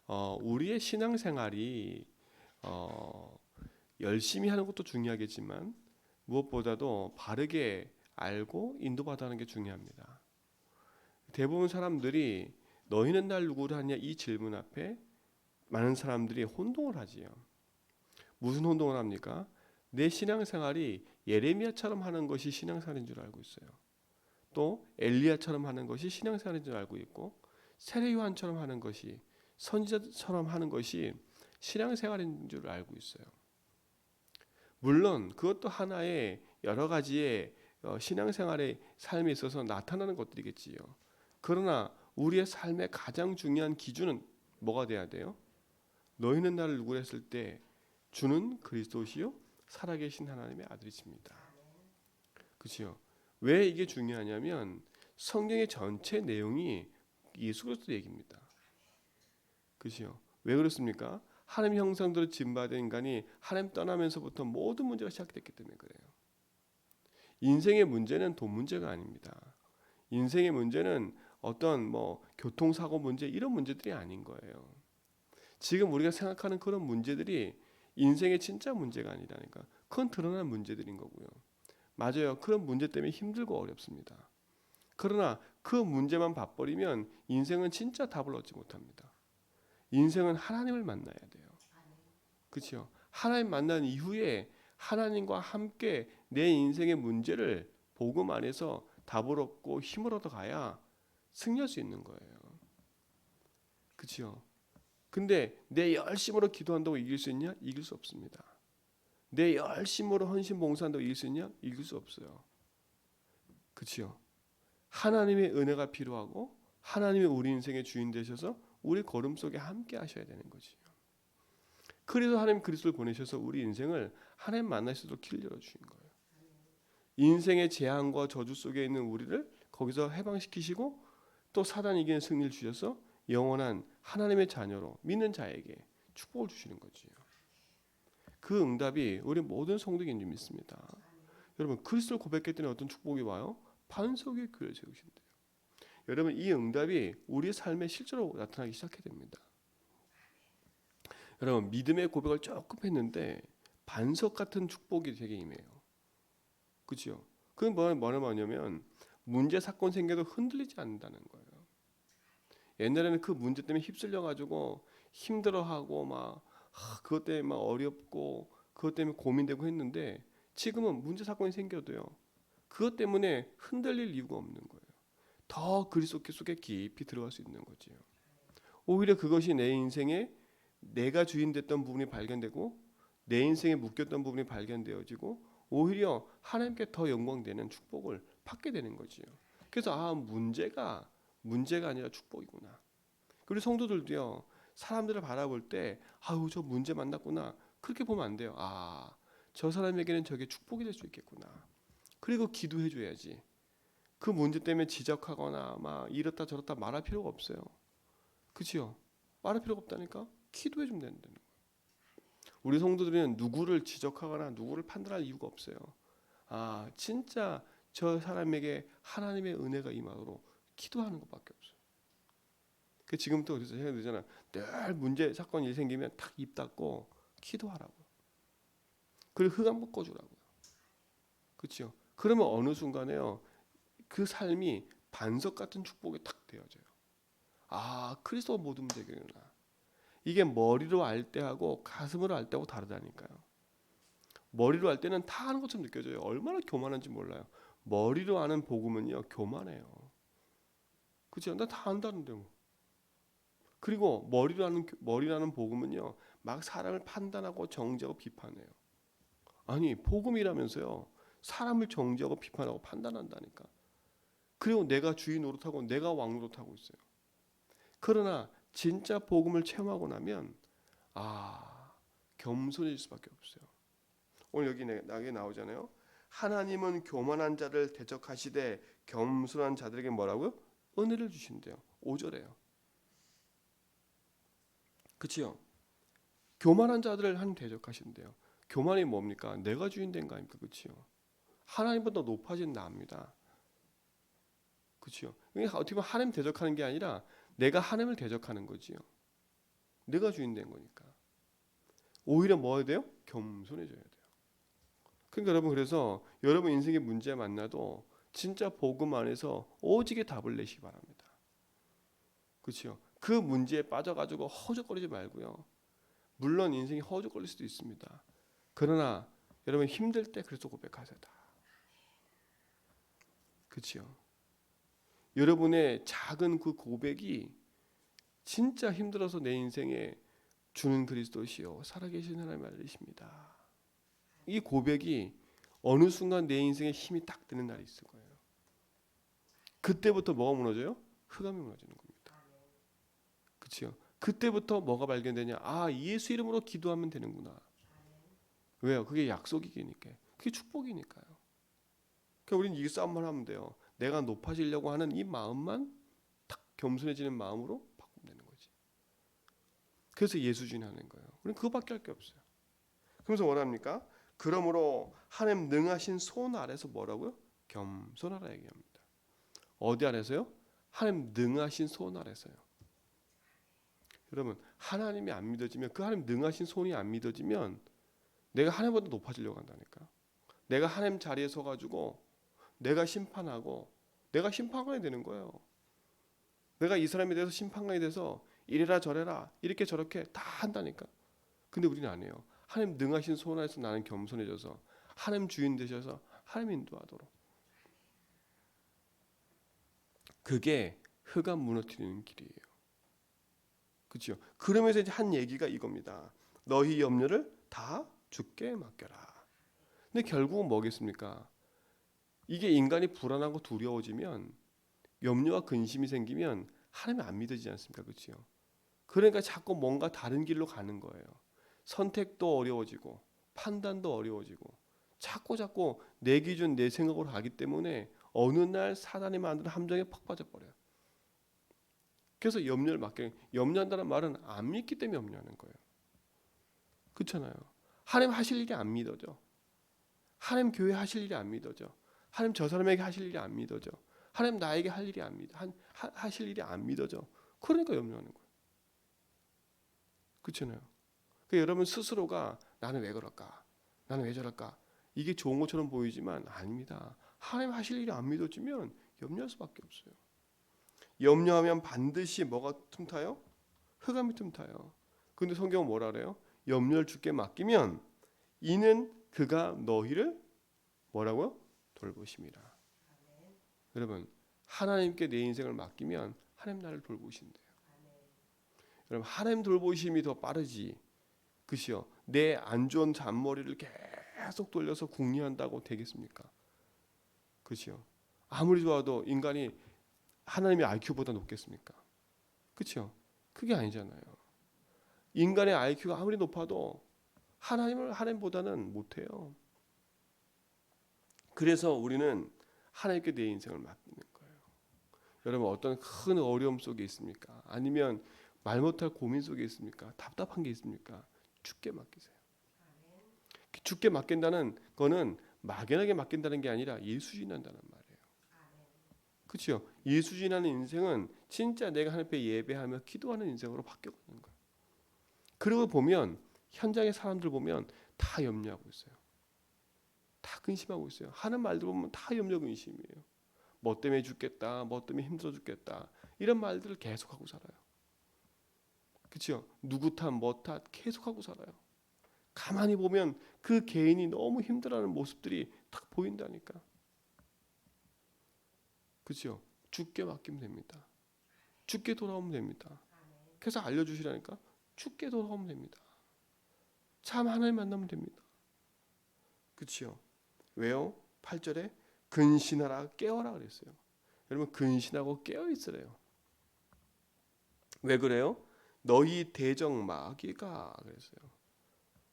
우리의 신앙생활이 열심히 하는 것도 중요하겠지만 무엇보다도 바르게 알고 인도받아가는 게 중요합니다. 대부분 사람들이 너희는 날 누구로 하냐 이 질문 앞에 많은 사람들이 혼동을 하지요. 무슨 혼동을 합니까? 내 신앙생활이 예레미야처럼 하는 것이 신앙생활인 줄 알고 있어요. 또 엘리야처럼 하는 것이 신앙생활인 줄 알고 있고 세례 요한처럼 하는 것이 선지자처럼 하는 것이 신앙생활인 줄 알고 있어요. 물론 그것도 하나의 여러 가지의 신앙생활의 삶에 있어서 나타나는 것들이겠지요. 그러나 우리의 삶의 가장 중요한 기준은 뭐가 돼야 돼요? 너희는 나를 누구라 했을 때 주는 그리스도시요 살아계신 하나님의 아들이십니다. 그렇죠? 왜 이게 중요하냐면 성경의 전체 내용이 예수 그리스도 얘기입니다. 그렇죠? 왜 그렇습니까? 하나님 형상대로 지음받은 인간이 하나님 떠나면서부터 모든 문제가 시작됐기 때문에 그래요. 인생의 문제는 돈 문제가 아닙니다. 인생의 문제는 어떤 교통사고 문제 이런 문제들이 아닌 거예요. 지금 우리가 생각하는 그런 문제들이 인생의 진짜 문제가 아니라니까. 그건 드러난 문제들인 거고요. 맞아요. 그런 문제 때문에 힘들고 어렵습니다. 그러나 그 문제만 봐버리면 인생은 진짜 답을 얻지 못합니다. 인생은 하나님을 만나야 돼요. 그렇죠? 하나님 만난 이후에 하나님과 함께 내 인생의 문제를 복음 안에서 답을 얻고 힘을 얻어가야 승리할 수 있는 거예요. 그렇죠? 근데 내 열심으로 기도한다고 이길 수 있냐? 이길 수 없습니다. 내 열심으로 헌신 봉사한다고 이길 수 있냐? 이길 수 없어요. 그렇죠? 하나님의 은혜가 필요하고 하나님이 우리 인생의 주인 되셔서 우리 걸음 속에 함께 하셔야 되는 거지요. 그래서 하나님 그리스도를 보내셔서 우리 인생을 하나님 만날 수 있도록 길 열어주신 거예요. 인생의 재앙과 저주 속에 있는 우리를 거기서 해방시키시고 또 사단 이기는 승리를 주셔서 영원한 하나님의 자녀로 믿는 자에게 축복을 주시는 거지요. 그 응답이 우리 모든 성도인 줄 믿습니다. 여러분 그리스도를 고백했더니 어떤 축복이 와요? 반석의 교회를 세우신대요. 여러분 이 응답이 우리의 삶에 실제로 나타나기 시작하게 됩니다. 여러분 믿음의 고백을 조금 했는데 반석 같은 축복이 되게 임해요. 그렇죠? 그건 뭐냐 말하냐면 문제 사건 생겨도 흔들리지 않는다는 거예요. 옛날에는 그 문제 때문에 휩쓸려 가지고 힘들어하고 그것 때문에 막 어렵고 그것 때문에 고민되고 했는데 지금은 문제 사건이 생겨도요. 그것 때문에 흔들릴 이유가 없는 거예요. 더 그리스도 속에 깊이 들어갈 수 있는 거지요. 오히려 그것이 내 인생에 내가 주인 됐던 부분이 발견되고 내 인생에 묶였던 부분이 발견되어지고 오히려 하나님께 더 영광되는 축복을 받게 되는 거지요. 그래서 문제가 아니라 축복이구나. 그리고 성도들도요. 사람들을 바라볼 때 아유 저 문제 만났구나. 그렇게 보면 안 돼요. 저 사람에게는 저게 축복이 될 수 있겠구나. 그리고 기도해 줘야지. 그 문제 때문에 지적하거나 이렇다 저렇다 말할 필요가 없어요. 그렇죠? 말할 필요가 없다니까. 기도해 주면 된다는 거예요. 우리 성도들은 누구를 지적하거나 누구를 판단할 이유가 없어요. 진짜 저 사람에게 하나님의 은혜가 임하도록 기도하는 것밖에 없어요. 그 지금부터 그래서 해야 되잖아. 늘 문제 사건 일 생기면 탁 입 닫고 기도하라고. 그리고 흑암 묶어주라고요. 그렇죠? 그러면 어느 순간에요. 그 삶이 반석 같은 축복이 탁 되어져요. 그리스도 모든 문제구나. 이게 머리로 알 때하고 가슴으로 알 때하고 다르다니까요. 머리로 알 때는 다 아는 것처럼 느껴져요. 얼마나 교만한지 몰라요. 머리로 아는 복음은요 교만해요. 그렇죠? 나 다 안다는데 뭐. 그리고 머리로 아는 복음은요 막 사람을 판단하고 정죄하고 비판해요. 아니 복음이라면서요 사람을 정죄하고 비판하고 판단한다니까. 그리고 내가 주인 노릇하고 내가 왕 노릇하고 있어요. 그러나 진짜 복음을 체험하고 나면 겸손해질 수밖에 없어요. 오늘 여기 나오잖아요. 하나님은 교만한 자를 대적하시되 겸손한 자들에게 뭐라고요? 은혜를 주신대요. 5절에요. 그치요? 교만한 자들을 하나님 대적하신대요. 교만이 뭡니까? 내가 주인 된 거 아닙니까? 그치요? 하나님보다 높아진 나입니다. 그치요? 그러니까 어떻게 보면 하나님 대적하는 게 아니라 내가 하나님을 대적하는 거지요. 내가 주인 된 거니까. 오히려 뭐 해야 돼요? 겸손해져야 돼요. 그러니까 여러분, 그래서 여러분 인생의 문제 만나도 진짜 복음 안에서 오직에 답을 내시기 바랍니다. 그렇죠? 그 문제에 빠져가지고 허우적거리지 말고요. 물론 인생이 허우적거릴 수도 있습니다. 그러나 여러분 힘들 때 그래서 고백하세요. 그렇죠? 여러분의 작은 그 고백이 진짜 힘들어서 내 인생에 주는 그리스도시요 살아계신 하나님 알리십니다. 이 고백이 어느 순간 내 인생에 힘이 딱 드는 날이 있을 거예요. 그때부터 뭐가 무너져요? 흑암이 무너지는 겁니다. 그렇죠? 그때부터 뭐가 발견되냐? 아, 예수 이름으로 기도하면 되는구나. 왜요? 그게 약속이니까. 그게 축복이니까요. 그러니까 우리는 이 싸움만 하면 돼요. 내가 높아지려고 하는 이 마음만 탁 겸손해지는 마음으로 바꾸면 되는 거지. 그래서 예수주의 하는 거예요. 우리는 그거밖에 할 게 없어요. 그러면서 뭐랍니까? 그러므로 하나님 능하신 손 아래서 뭐라고요? 겸손하라 얘기합니다. 어디 아래서요? 하나님 능하신 손 아래서요. 여러분, 하나님이 안 믿어지면, 그 하나님 능하신 손이 안 믿어지면 내가 하나님보다 높아지려고 한다니까. 내가 하나님 자리에 서가지고 내가 심판하고 내가 심판관이 되는 거예요. 내가 이 사람에 대해서 심판관이 돼서 이래라 저래라 이렇게 저렇게 다 한다니까. 근데 우리는 안 해요. 하나님 능하신 손 안에서 나는 겸손해져서 하나님 주인 되셔서 하나님 인도하도록. 그게 흑암 무너뜨리는 길이에요. 그렇죠? 그러면서 이제 한 얘기가 이겁니다. 너희 염려를 다 주께 맡겨라. 근데 결국은 뭐겠습니까? 이게 인간이 불안하고 두려워지면, 염려와 근심이 생기면 하나님 안 믿어지지 않습니까? 그렇죠? 그러니까 자꾸 뭔가 다른 길로 가는 거예요. 선택도 어려워지고 판단도 어려워지고 자꾸 내 기준 내 생각으로 가기 때문에 어느 날 사단이 만든 함정에 퍽 빠져버려요. 그래서 염려를 맡겨. 염려한다는 말은 안 믿기 때문에 염려하는 거예요. 그렇잖아요. 하나님 하실 일이 안 믿어져. 하나님 교회 하실 일이 안 믿어져. 하나님 저 사람에게 하실 일이 안 믿어져. 하나님 나에게 할 일이 안 믿어. 하실 일이 안 믿어져. 그러니까 염려하는 거예요. 그렇잖아요. 그러니까 여러분 스스로가 나는 왜 그럴까? 나는 왜 저럴까? 이게 좋은 것처럼 보이지만 아닙니다. 하나님 하실 일이 안 믿어지면 염려할 수밖에 없어요. 염려하면 반드시 뭐가 틈타요? 흑암이 틈타요. 근데 성경은 뭐라 그래요? 염려를 주께 맡기면 이는 그가 너희를 뭐라고요? 돌보심이라. 여러분, 하나님께 내 인생을 맡기면 하나님 나를 돌보신대요. 여러분, 하나님 돌보심이 더 빠르지. 그시요. 내 안 좋은 잔머리를 계속 돌려서 궁리한다고 되겠습니까? 그시요. 아무리 좋아도 인간이 하나님의 IQ보다 높겠습니까? 그렇죠? 그게 아니잖아요. 인간의 IQ가 아무리 높아도 하나님보다는 못해요. 그래서 우리는 하나님께 내 인생을 맡기는 거예요. 여러분, 어떤 큰 어려움 속에 있습니까? 아니면 말 못할 고민 속에 있습니까? 답답한 게 있습니까? 주께 맡기세요. 주께 맡긴다는 거는 막연하게 맡긴다는 게 아니라 예수진한다는 말이에요. 그렇죠? 예수진하는 인생은 진짜 내가 하나님 앞에 예배하며 기도하는 인생으로 바뀌어가는 거예요. 그러고 보면 현장의 사람들 보면 다 염려하고 있어요. 다 근심하고 있어요. 하는 말들 보면 다 염려 근심이에요. 뭐 때문에 죽겠다, 뭐 때문에 힘들어 죽겠다, 이런 말들을 계속하고 살아요. 그렇죠? 누구 탓, 뭐 탓 계속하고 살아요. 가만히 보면 그 개인이 너무 힘들어하는 모습들이 딱 보인다니까. 그렇죠? 주께 맡기면 됩니다. 주께 돌아오면 됩니다. 그래서 알려주시라니까. 주께 돌아오면 됩니다. 참 하나님 만나면 됩니다. 그렇죠? 왜요? 8절에 근신하라 깨어라 그랬어요. 여러분, 근신하고 깨어 있으래요. 왜 그래요? 너희 대적 마귀가 그랬어요.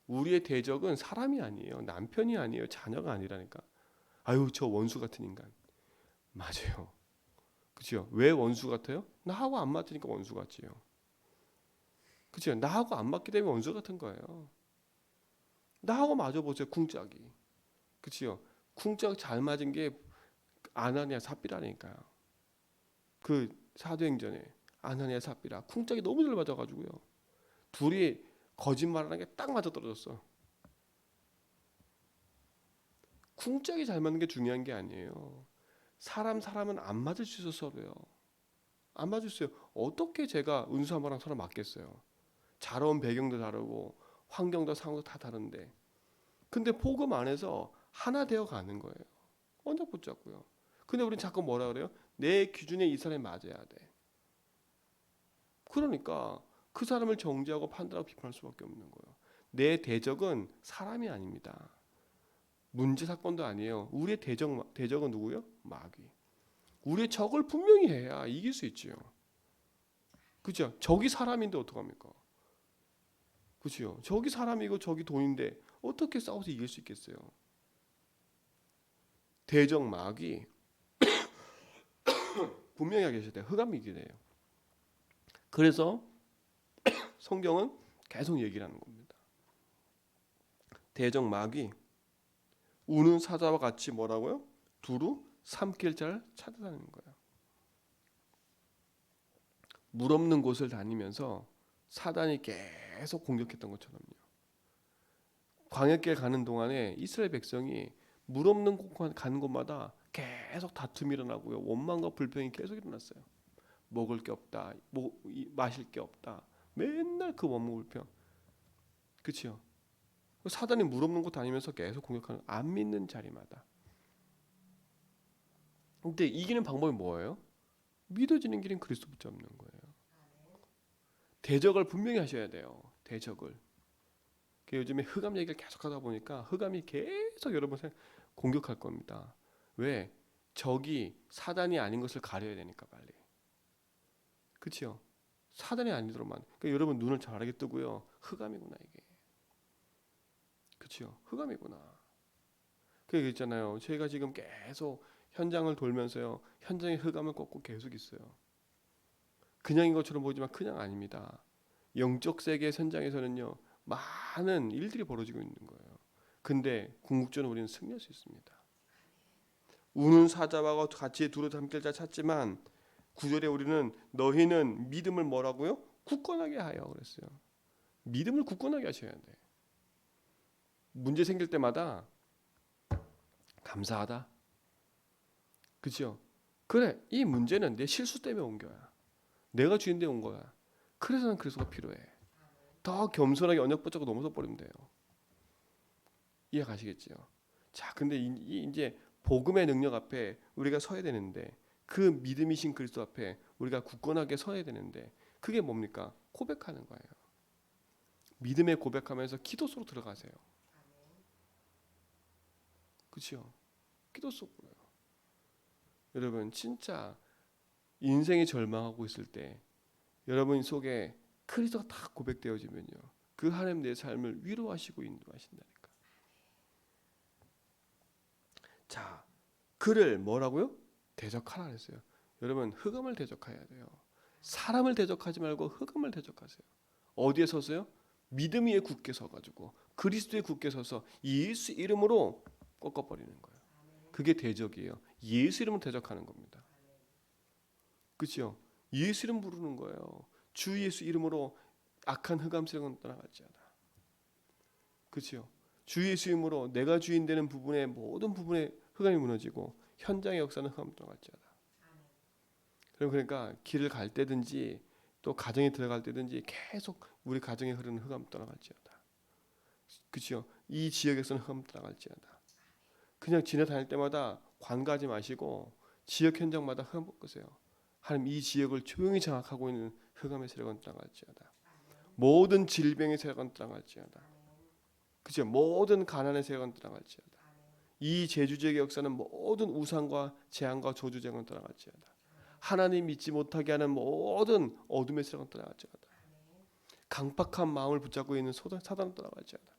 우리의 대적은 사람이 아니에요. 남편이 아니에요. 자녀가 아니라니까. 아유, 저 원수 같은 인간. 맞아요. 그렇죠? 왜 원수 같아요? 나하고 안 맞으니까 원수 같지요. 그렇죠? 나하고 안 맞기 때문에 원수 같은 거예요. 나하고 맞아 보세요. 쿵짝이. 그렇죠? 쿵짝 잘 맞은 게 아나니아 삽비라니까요. 그 사도행전에 아나니아 삽비라 쿵짝이 너무 잘 맞아가지고요. 둘이 거짓말하는 게 딱 맞아 떨어졌어. 궁짝이 잘 맞는 게 중요한 게 아니에요. 사람은 안 맞을 수 있어서 서로요. 안 맞을 수 있어요. 어떻게 제가 은수 한번랑 서로 맞겠어요. 자라온 배경도 다르고 환경도 상황도 다 다른데, 근데 복음 안에서 하나 되어 가는 거예요. 언약 붙잡고요. 근데 우린 자꾸 뭐라 그래요? 내 기준에 이 사람이 맞아야 돼. 그러니까 그 사람을 정죄하고 판단하고 비판할 수밖에 없는 거예요. 내 대적은 사람이 아닙니다. 문제 사건도 아니에요. 우리의 대적은 누구요? 마귀. 우리의 적을 분명히 해야 이길 수 있지요. 그죠? 적이 사람인데 어떡합니까? 그죠? 적이 사람이고 적이 돈인데 어떻게 싸워서 이길 수 있겠어요? 대적 마귀 분명히 하게 하셔야 돼요. 흑암이 이기래요. 그래서 성경은 계속 얘기를 하는 겁니다. 대적 마귀 우는 사자와 같이 뭐라고요? 두루 삼킬 자를 찾아다니는 거예요. 물 없는 곳을 다니면서 사단이 계속 공격했던 것처럼요. 광야길 가는 동안에 이스라엘 백성이 물 없는 곳 가는 곳마다 계속 다툼이 일어나고요. 원망과 불평이 계속 일어났어요. 먹을 게 없다, 마실 게 없다. 맨날 그 원망 불평. 그렇죠? 사단이 물 없는 곳 다니면서 계속 공격하는, 안 믿는 자리마다. 근데 이기는 방법이 뭐예요? 믿어지는 길은 그리스도 붙잡는 거예요. 대적을 분명히 하셔야 돼요. 대적을. 요즘에 흑암 얘기를 계속 하다 보니까 흑암이 계속 여러분 공격할 겁니다. 왜? 적이 사단이 아닌 것을 가려야 되니까 빨리. 그렇죠? 사단이 아니더만. 그러니까 여러분 눈을 잘하게 뜨고요. 흑암이구나 이게. 그렇죠? 흑암이구나. 그 있잖아요. 저희가 지금 계속 현장을 돌면서요. 현장의 흑암을 꺾고 계속 있어요. 그냥인 것처럼 보이지만 그냥 아닙니다. 영적 세계 현장에서는요. 많은 일들이 벌어지고 있는 거예요. 근데 궁극적으로 우리는 승리할 수 있습니다. 우는 사자와 같이 두루 삼킬 자 찾지만 9절에 우리는 너희는 믿음을 뭐라고요? 굳건하게 하여 그랬어요. 믿음을 굳건하게 하셔야 돼. 문제 생길 때마다 감사하다. 그죠? 그래, 이 문제는 내 실수 때문에 온 거야. 내가 주인데 온 거야. 그래서 난 그리스도가 필요해. 더 겸손하게 언약 붙잡고 넘어서 버리면 돼요. 이해 가시겠지요? 자, 근데 이제 복음의 능력 앞에 우리가 서야 되는데, 그 믿음이신 그리스도 앞에 우리가 굳건하게 서야 되는데, 그게 뭡니까? 고백하는 거예요. 믿음의 고백하면서 기도 속으로 들어가세요. 그렇죠? 기도 속으로요. 여러분 진짜 인생이 절망하고 있을 때 여러분 속에 그리스도가 다 고백되어지면요, 그 하나님 내 삶을 위로하시고 인도하신다니까. 자, 그를 뭐라고요? 대적하라 그랬어요. 여러분 흑암을 대적해야 돼요. 사람을 대적하지 말고 흑암을 대적하세요. 어디에 서서요? 믿음 위에 굳게 서가지고 그리스도에 굳게 서서 예수 이름으로 꺾어버리는 거예요. 그게 대적이에요. 예수 이름을 대적하는 겁니다. 그렇죠? 예수 이름 부르는 거예요. 주 예수 이름으로 악한 흑암 세력은 떠나갈지어다. 그렇죠? 주 예수 이름으로 내가 주인 되는 부분의 모든 부분에 흑암이 무너지고 현장의 역사는 흑암 떠나갈지어다. 그러니까 길을 갈 때든지 또 가정에 들어갈 때든지 계속 우리 가정에 흐르는 흑암 떠나갈지어다. 그렇죠? 이 지역에서는 흑암 떠나갈지어다. 그냥 지나다닐 때마다 관가하지 마시고 지역 현장마다 흑암 꺾으세요. 하나님 이 지역을 조용히 장악하고 있는 흑암의 세력은 떠나갈지어다. 모든 질병의 세력은 떠나갈지어다. 그죠? 모든 가난의 세력은 떠나갈지어다. 이 제주 지역의 역사는 모든 우상과 재앙과 저주쟁은 떠나갈지어다. 하나님 믿지 못하게 하는 모든 어둠의 세력은 떠나갈지어다. 강팍한 마음을 붙잡고 있는 사단은 떠나갈지어다.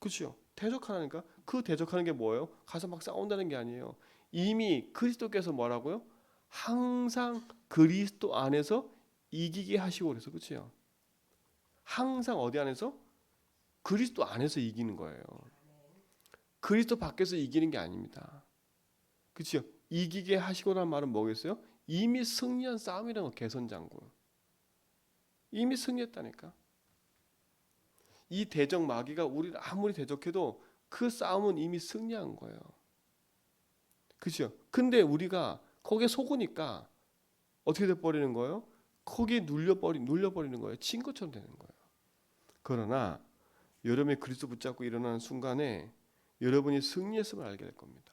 그렇죠? 대적하니까 그 대적하는 게 뭐예요? 가서 막 싸운다는 게 아니에요. 이미 그리스도께서 뭐라고요? 항상 그리스도 안에서 이기게 하시고 그래서 그렇죠? 항상 어디 안에서? 그리스도 안에서 이기는 거예요. 그리스도 밖에서 이기는 게 아닙니다. 그렇죠? 이기게 하시고라는 말은 뭐겠어요? 이미 승리한 싸움이라는 거, 개선장군. 이미 승리했다니까. 이 대적 마귀가 우리를 아무리 대적해도 그 싸움은 이미 승리한 거예요. 그렇죠? 근데 우리가 거기에 속으니까 어떻게 돼버리는 거예요? 거기에 눌려버리는 거예요. 친 것처럼 되는 거예요. 그러나 여러분이 그리스도 붙잡고 일어나는 순간에 여러분이 승리했음을 알게 될 겁니다.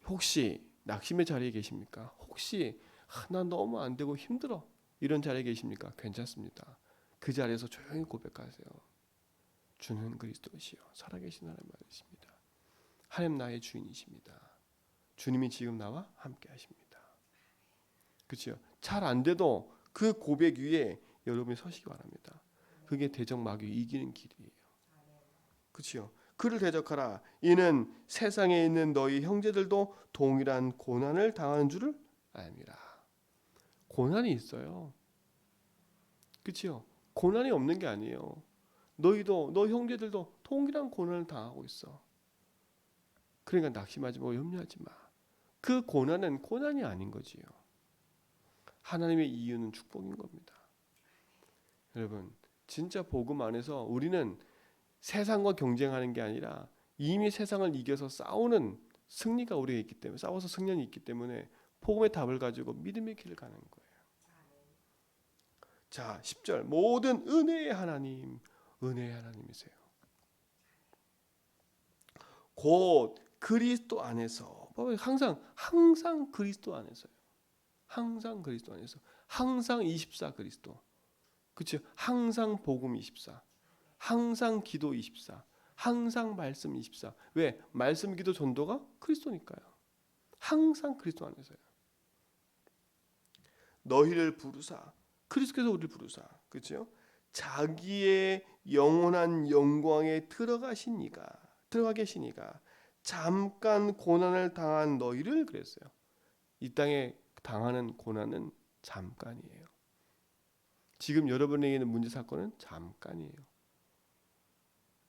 혹시 낙심의 자리에 계십니까? 혹시 난 너무 안 되고 힘들어 이런 자리에 계십니까? 괜찮습니다. 그 자리에서 조용히 고백하세요. 주는 그리스도시요 살아계신 하나님 아니십니다. 하나님 나의 주인이십니다. 주님이 지금 나와 함께 하십니다. 그렇죠? 잘 안 돼도 그 고백 위에 여러분이 서시기 바랍니다. 그게 대적 마귀 이기는 길이에요. 그렇죠? 그를 대적하라. 이는 세상에 있는 너희 형제들도 동일한 고난을 당하는 줄을 압니다. 고난이 있어요. 그렇죠? 고난이 없는 게 아니에요. 너희도 너 형제들도 동일한 고난을 당하고 있어. 그러니까 낙심하지 말고 염려하지 마. 그 고난은 고난이 아닌 거지요. 하나님의 이유는 축복인 겁니다. 여러분, 진짜 복음 안에서 우리는 세상과 경쟁하는 게 아니라 이미 세상을 이겨서 싸우는 승리가 우리에게 있기 때문에 싸워서 승리가 있기 때문에 복음의 답을 가지고 믿음의 길을 가는 거예요. 자, 10절 모든 은혜의 하나님이세요. 곧 그리스도 안에서 항상 그리스도 안에서요. 항상 그리스도 안에서 항상 24 그리스도. 그렇죠? 항상 복음 24. 항상 기도 24. 항상 말씀 24. 왜? 말씀, 기도, 전도가 그리스도니까요. 항상 그리스도 안에서요. 너희를 부르사 그리스도께서 우리를 부르사 그렇죠? 자기의 영원한 영광에 들어가 계시니가 잠깐 고난을 당한 너희를 그랬어요. 이 땅에 당하는 고난은 잠깐이에요. 지금 여러분에게 있는 문제 사건은 잠깐이에요.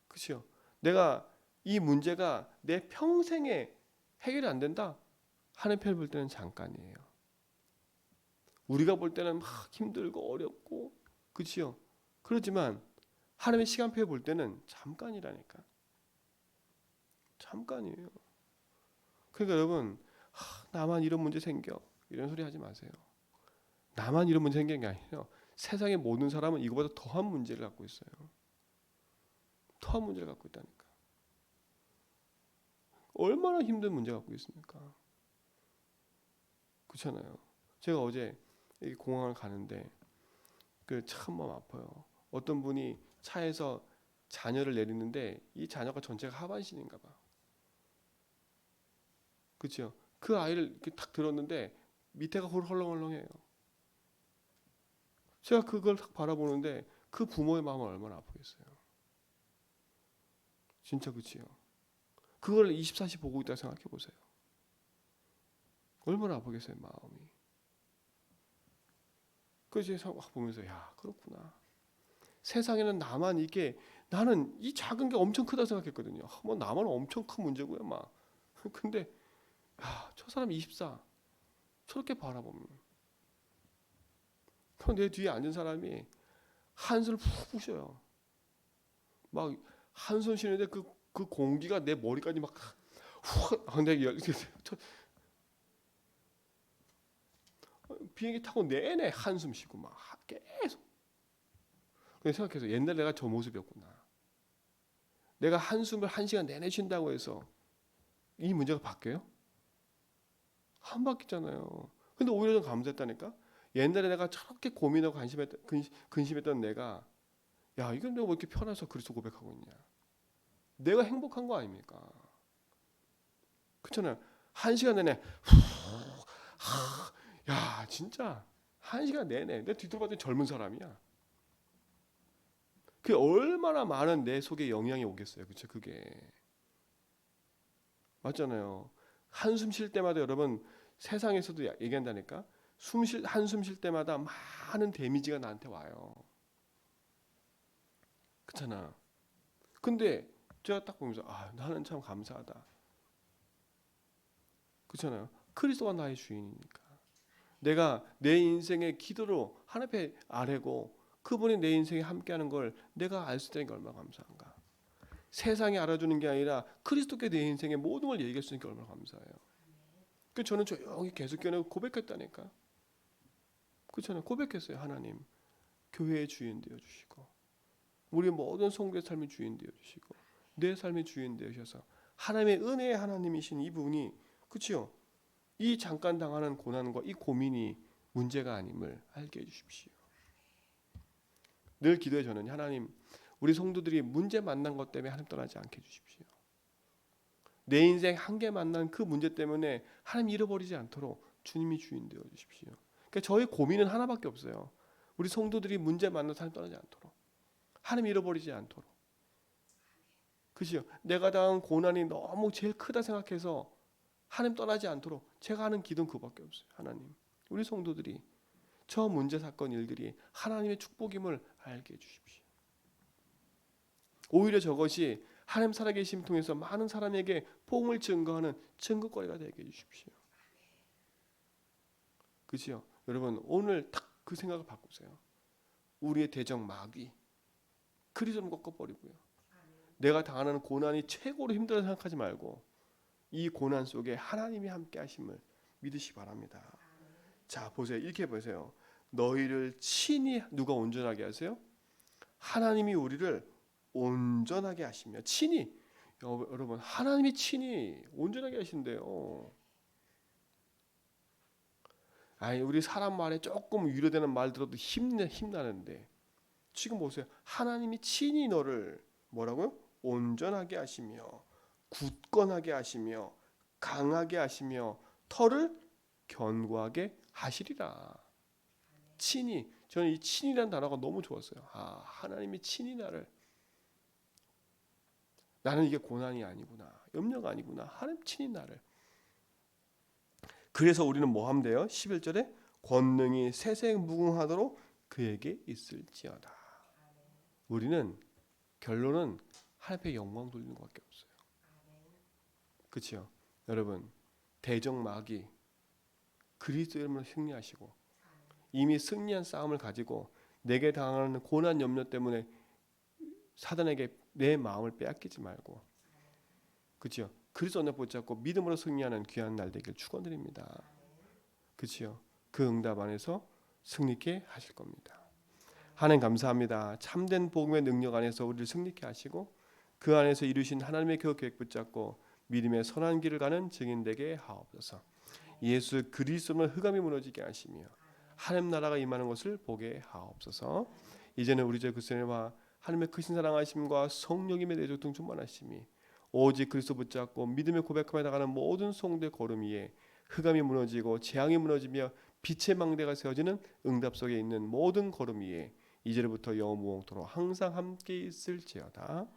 그렇죠? 내가 이 문제가 내 평생에 해결이 안 된다. 하나님 볼 때는 잠깐이에요. 우리가 볼 때는 막 힘들고 어렵고 그렇죠? 그렇지만 하나님의 시간표에 볼 때는 잠깐이라니까. 잠깐이에요. 그러니까 여러분 나만 이런 문제 생겨 이런 소리 하지 마세요. 나만 이런 문제 생긴 게 아니에요. 세상의 모든 사람은 이거보다 더한 문제를 갖고 있어요. 더한 문제를 갖고 있다니까. 얼마나 힘든 문제 갖고 있습니까? 그렇잖아요. 제가 어제 공항을 가는데 그 참 마음 아파요. 어떤 분이 차에서 자녀를 내리는데 이 자녀가 전체가 하반신인가 봐. 그렇죠? 그 아이를 이렇게 딱 들었는데 밑에가 헐렁헐렁해요. 제가 그걸 딱 바라보는데 그 부모의 마음은 얼마나 아프겠어요. 진짜 그치요. 그걸 24시 보고 있다 생각해 보세요. 얼마나 아프겠어요 마음이. 그래서 막 보면서 야 그렇구나. 세상에는 나만 이게 나는 이 작은 게 엄청 크다 생각했거든요. 뭐 나만 엄청 큰 문제고요 막. 근데 야, 저 사람 24 저렇게 바라보면 내 뒤에 앉은 사람이 한숨을 푹 쉬어요. 막 한숨 쉬는데 그 공기가 내 머리까지 막 내가 이렇게 비행기 타고 내내 한숨 쉬고 막 계속. 그래서 생각해서 옛날에 내가 저 모습이었구나. 내가 한숨을 1시간 내내 쉰다고 해서 이 문제가 바뀌어요? 안 바뀌잖아요. 근데 오히려 좀 감사했다니까. 옛날에 내가 저렇게 고민하고 근심했던 내가 야 이건 내가 왜 이렇게 편해서 그리스도 고백하고 있냐. 내가 행복한 거 아닙니까? 그렇잖아요. 1시간 내내 야 진짜 1시간 내내 내 뒤돌아봤더니 젊은 사람이야. 그게 얼마나 많은 내 속에 영향이 오겠어요. 그렇죠? 그게 맞잖아요. 한숨 쉴 때마다 여러분 세상에서도 얘기한다니까. 한숨 쉴 때마다 많은 데미지가 나한테 와요. 그렇잖아. 근데 제가 딱 보면서 나는 참 감사하다. 그렇잖아요. 그리스도가 나의 주인이니까. 내가 내 인생의 기도로 하나님 앞에 아뢰고 그분이 내 인생에 함께하는 걸 내가 알 수 있다는 게 얼마나 감사한가. 세상이 알아주는 게 아니라 그리스도께 내 인생의 모든 걸 얘기할 수 있는 게 얼마나 감사해요. 그 저는 조용히 계속 고백했다니까. 그렇잖아요. 고백했어요. 하나님, 교회의 주인 되어 주시고, 우리 모든 성도의 삶의 주인 되어 주시고, 내 삶의 주인 되어 주셔서 하나님의 은혜의 하나님이신 이 분이, 그렇죠? 이 잠깐 당하는 고난과 이 고민이 문제가 아님을 알게 해주십시오. 늘 기도해 저는, 하나님, 우리 성도들이 문제 만난 것 때문에 하나님 떠나지 않게 해주십시오. 내 인생 한계 만난 그 문제 때문에 하나님 잃어버리지 않도록 주님이 주인 되어 주십시오. 그러니까 저희 고민은 하나밖에 없어요. 우리 성도들이 문제 만나서 하나님 떠나지 않도록, 하나님 잃어버리지 않도록. 그죠? 내가 당한 고난이 너무 제일 크다 생각해서 하나님 떠나지 않도록 제가 하는 기도는 그밖에 없어요. 하나님, 우리 성도들이 저 문제 사건 일들이 하나님의 축복임을 알게 해주십시오. 오히려 저것이 하나님 살아계심 통해서 많은 사람에게 복음을 증거하는 증거거리가 되게 해주십시오. 그죠? 여러분, 오늘 딱 그 생각을 바꾸세요. 우리의 대적 마귀 그리스도를 꺾어버리고요. 내가 당하는 고난이 최고로 힘들다 생각하지 말고 이 고난 속에 하나님이 함께 하심을 믿으시 바랍니다. 자, 보세요. 이렇게 보세요. 너희를 친히 누가 온전하게 하세요? 하나님이 우리를 온전하게 하시며, 친히, 여러분, 하나님이 친히 온전하게 하신대요. 아니, 우리 사람 말에 조금 위로되는 말 들어도 힘나는데, 지금 보세요. 하나님이 친히 너를 뭐라고요? 온전하게 하시며, 굳건하게 하시며, 강하게 하시며, 털을 견고하게 하시리라. 친히. 저는 이 친이라는 단어가 너무 좋았어요. 아, 하나님이 친히 나는 이게 고난이 아니구나, 염려가 아니구나, 하나님 친히 나를. 그래서 우리는 뭐 하면 돼요? 11절에 권능이 세세무궁하도록 그에게 있을지어다. 우리는 결론은 하나님 앞에 영광 돌리는 것밖에 없어요. 그렇죠? 여러분, 대적 마귀 그리스도 이름으로 승리하시고, 이미 승리한 싸움을 가지고 내게 당하는 고난 염려 때문에 사단에게 내 마음을 빼앗기지 말고, 그렇죠? 그리스도 언약 붙잡고 믿음으로 승리하는 귀한 날 되길 축원드립니다. 그렇죠? 그 응답 안에서 승리케 하실 겁니다. 하나님 감사합니다. 참된 복음의 능력 안에서 우리를 승리케 하시고 그 안에서 이루신 하나님의 그 계획 붙잡고 믿음의 선한 길을 가는 증인 되게 하옵소서. 예수 그리스도는 흑암이 무너지게 하시며 하나님 나라가 임하는 것을 보게 하옵소서. 이제는 우리 주 그리스도와 하나님의 크신 사랑하심과 성령님의 내조등 충만하심이 오직 그리스도 붙잡고 믿음의 고백함에 나가는 모든 성도의 걸음 위에 흑암이 무너지고 재앙이 무너지며 빛의 망대가 세워지는 응답 속에 있는 모든 걸음 위에 이제부터 영원토록 항상 함께 있을지어다.